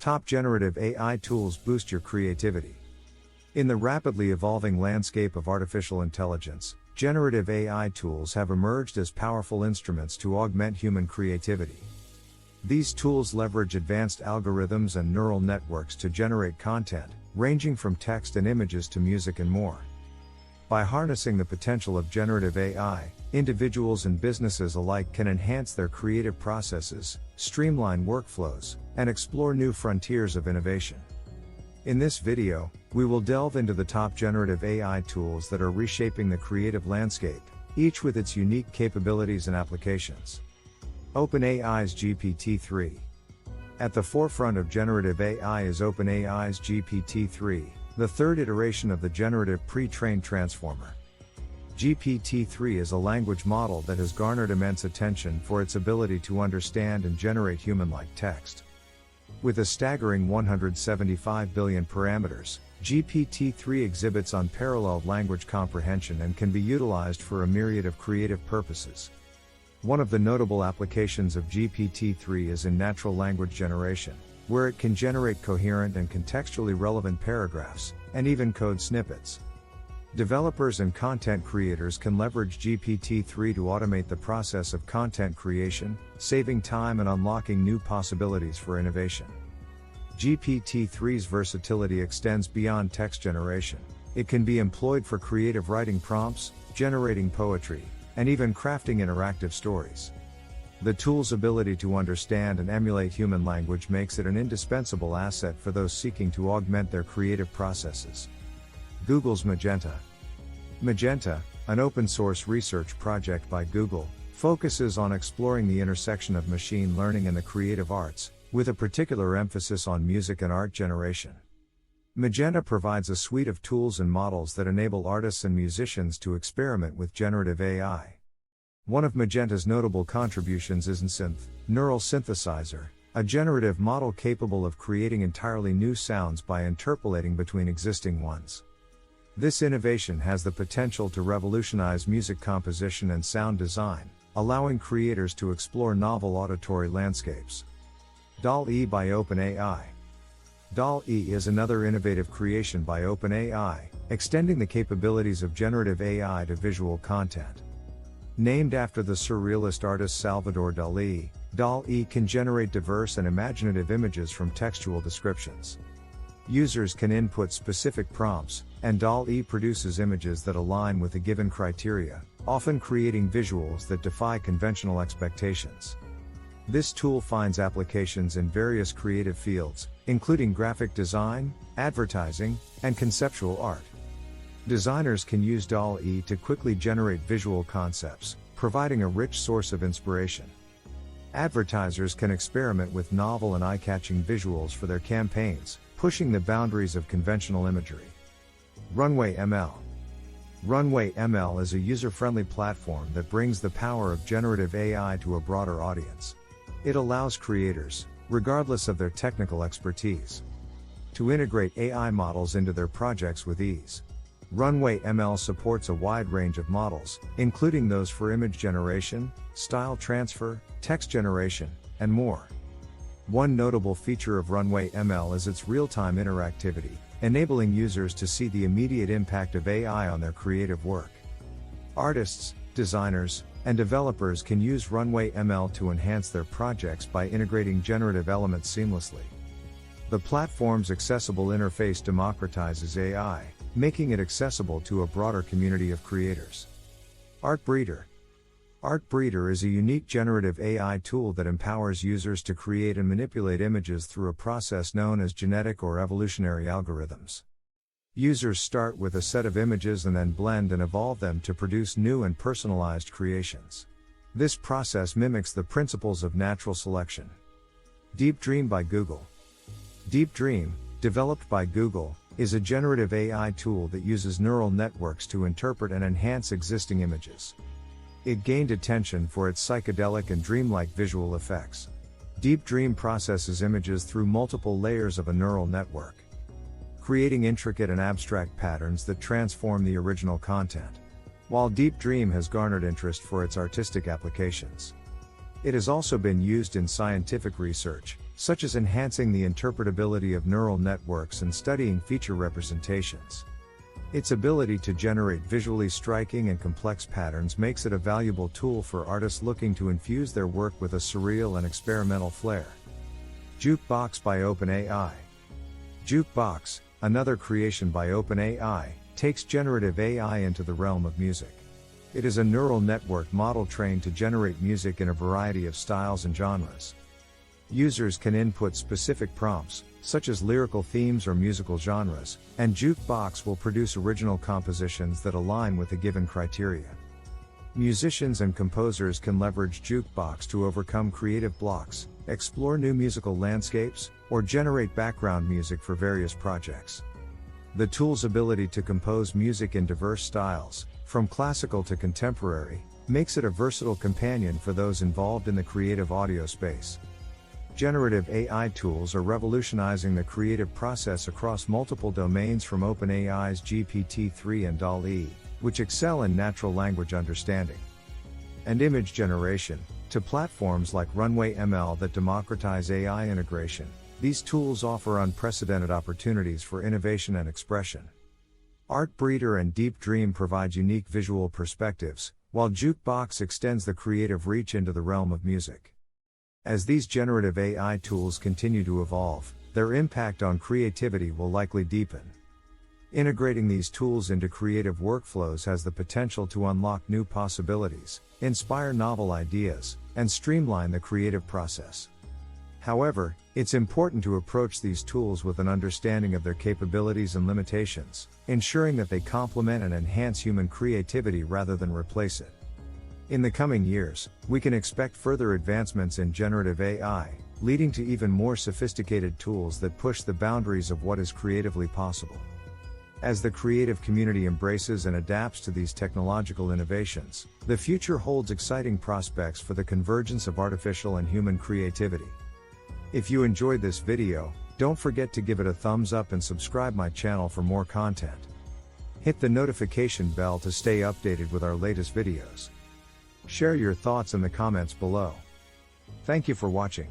Top generative AI tools boost your creativity. In the rapidly evolving landscape of artificial intelligence, generative AI tools have emerged as powerful instruments to augment human creativity. These tools leverage advanced algorithms and neural networks to generate content, ranging from text and images to music and more. By harnessing the potential of generative AI, individuals and businesses alike can enhance their creative processes, streamline workflows, and explore new frontiers of innovation. In this video, we will delve into the top generative AI tools that are reshaping the creative landscape, each with its unique capabilities and applications. OpenAI's GPT-3. At the forefront of generative AI is OpenAI's GPT-3, the third iteration of the generative pre-trained transformer. GPT-3 is a language model that has garnered immense attention for its ability to understand and generate human-like text. With a staggering 175 billion parameters, GPT-3 exhibits unparalleled language comprehension and can be utilized for a myriad of creative purposes. One of the notable applications of GPT-3 is in natural language generation, where it can generate coherent and contextually relevant paragraphs, and even code snippets. Developers and content creators can leverage GPT-3 to automate the process of content creation, saving time and unlocking new possibilities for innovation. GPT-3's versatility extends beyond text generation. It can be employed for creative writing prompts, generating poetry, and even crafting interactive stories. The tool's ability to understand and emulate human language makes it an indispensable asset for those seeking to augment their creative processes. Google's Magenta. Magenta, an open-source research project by Google, focuses on exploring the intersection of machine learning and the creative arts, with a particular emphasis on music and art generation. Magenta provides a suite of tools and models that enable artists and musicians to experiment with generative AI. One of Magenta's notable contributions is Nsynth, Neural Synthesizer, a generative model capable of creating entirely new sounds by interpolating between existing ones. This innovation has the potential to revolutionize music composition and sound design, allowing creators to explore novel auditory landscapes. DALL-E by OpenAI. DALL-E is another innovative creation by OpenAI, extending the capabilities of generative AI to visual content. Named after the surrealist artist Salvador Dalí, DALL-E can generate diverse and imaginative images from textual descriptions. Users can input specific prompts, and DALL-E produces images that align with a given criteria, often creating visuals that defy conventional expectations. This tool finds applications in various creative fields, including graphic design, advertising, and conceptual art. Designers can use DALL-E to quickly generate visual concepts, providing a rich source of inspiration. Advertisers can experiment with novel and eye-catching visuals for their campaigns, pushing the boundaries of conventional imagery. Runway ML. Runway ML is a user-friendly platform that brings the power of generative AI to a broader audience. It allows creators, regardless of their technical expertise, to integrate AI models into their projects with ease. Runway ML supports a wide range of models, including those for image generation, style transfer, text generation, and more. One notable feature of Runway ML is its real-time interactivity, enabling users to see the immediate impact of AI on their creative work. Artists, designers, and developers can use Runway ML to enhance their projects by integrating generative elements seamlessly. The platform's accessible interface democratizes AI, making it accessible to a broader community of creators. Artbreeder. Artbreeder is a unique generative AI tool that empowers users to create and manipulate images through a process known as genetic or evolutionary algorithms. Users start with a set of images and then blend and evolve them to produce new and personalized creations. This process mimics the principles of natural selection. DeepDream by Google. DeepDream, developed by Google, is a generative AI tool that uses neural networks to interpret and enhance existing images. It gained attention for its psychedelic and dreamlike visual effects. DeepDream processes images through multiple layers of a neural network, creating intricate and abstract patterns that transform the original content. While DeepDream has garnered interest for its artistic applications, it has also been used in scientific research, such as enhancing the interpretability of neural networks and studying feature representations. Its ability to generate visually striking and complex patterns makes it a valuable tool for artists looking to infuse their work with a surreal and experimental flair. Jukebox by OpenAI. Jukebox, another creation by OpenAI, takes generative AI into the realm of music. It is a neural network model trained to generate music in a variety of styles and genres. Users can input specific prompts, such as lyrical themes or musical genres, and Jukebox will produce original compositions that align with a given criteria. Musicians and composers can leverage Jukebox to overcome creative blocks, explore new musical landscapes, or generate background music for various projects. The tool's ability to compose music in diverse styles, from classical to contemporary, makes it a versatile companion for those involved in the creative audio space. Generative AI tools are revolutionizing the creative process across multiple domains, from OpenAI's GPT-3 and DALL-E, which excel in natural language understanding and image generation, to platforms like Runway ML that democratize AI integration. These tools offer unprecedented opportunities for innovation and expression. Artbreeder and DeepDream provide unique visual perspectives, while Jukebox extends the creative reach into the realm of music. As these generative AI tools continue to evolve, their impact on creativity will likely deepen. Integrating these tools into creative workflows has the potential to unlock new possibilities, inspire novel ideas, and streamline the creative process. However, it's important to approach these tools with an understanding of their capabilities and limitations, ensuring that they complement and enhance human creativity rather than replace it. In the coming years, we can expect further advancements in generative AI, leading to even more sophisticated tools that push the boundaries of what is creatively possible. As the creative community embraces and adapts to these technological innovations, the future holds exciting prospects for the convergence of artificial and human creativity. If you enjoyed this video, don't forget to give it a thumbs up and subscribe my channel for more content. Hit the notification bell to stay updated with our latest videos. Share your thoughts in the comments below. Thank you for watching.